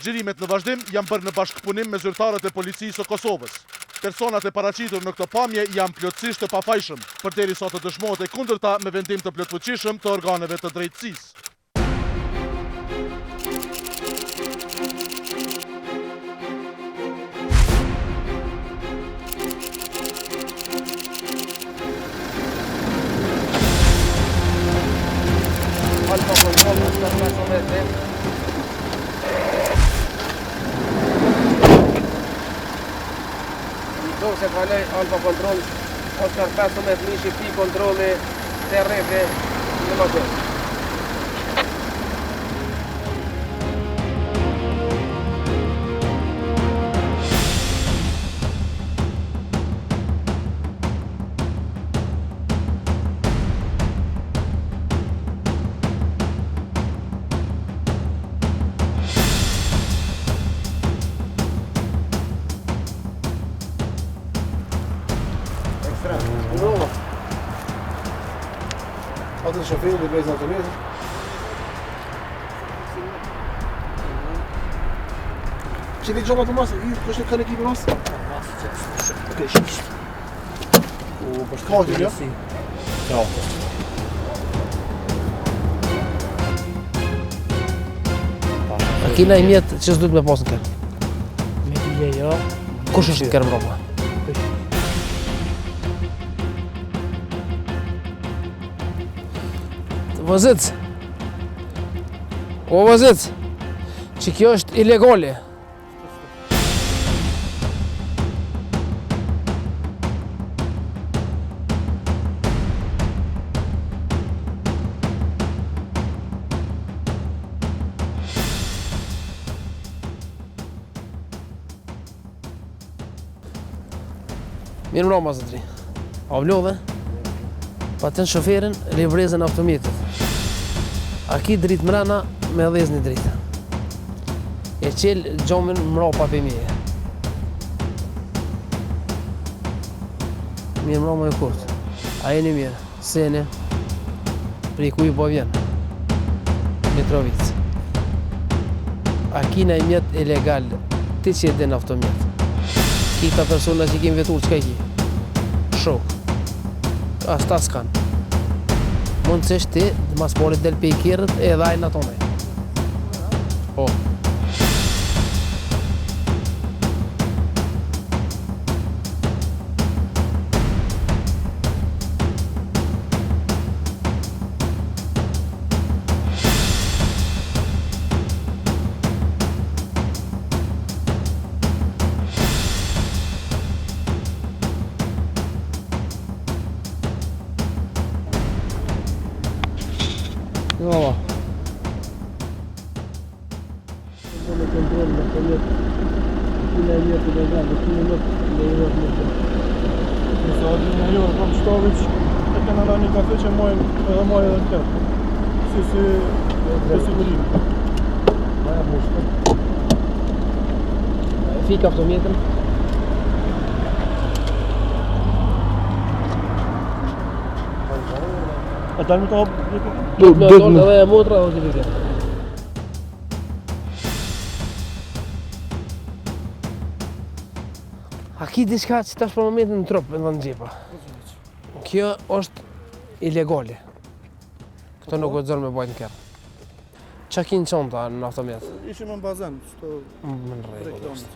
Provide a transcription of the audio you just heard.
Xhirimet në vazhdim janë bërë në bashkëpunim me zyrtarët e policisë së Kosovës. Personat e paraqitur në këtë pamje janë plotësisht të pafajshëm, përderisa të dëshmohet e kundërta me vendim të plotfuqishëm të organeve të drejtësisë. Alfa Control, Oscar 5 metri. Do se kaloj Alfa Control, Oscar 5 metri, nishi pi kontroli të rrefe në makinë. Bravo. Atë të shoferin dhe brezën autometit. Që di gjoba të masë, kështë kanë ekipi masë? Masë që okej, shumë. U bashkëhajtë, ja? Ja. A kina i mjetë që s'duhet me pasën kërë? Me dije, jo. Kush është kërë mbroma? Vëzic, o vëzic, që kjo është ilegale. Mirë mbroma, zëtri. A vlodhe? Pa të në shoferin, livrezën autometit. A ki dritë mrena me dhezë një dritë. E qelë gjomin mrapa për mjeje. Mirë mroma e kurt. A jeni mirë, sene, prej ku i po vjen. Mitrovic. A kina i mjetë ilegal, ti që e din automjet. Kita persona që kemë vetur, qka i ki? Shok. As ta s'kan. Mund që është ti, dhe mas porit del pe i kjerët edhe ajnë atone. Po. Jo. Në kontrol në përmet, kina i mjetë ilegal, dhe kina i mjetë në Europë në të. Nëse adi në jorë, kam shtavic, e kena na një kafe që mojnë edhe mojnë edhe në tërë. Si të sigurim. Maja mushtë. Fik autometrin. A dalë me të hapë? Me tonë edhe e motra dhe të viket. A ki diçka që tash për momentin në trup, në gjepa? Kjo është ilegale. Këto nuk gëzër me bajtë në kërë. Qa ki në qonta në automet? Ishim në bazen, Më në rregull është.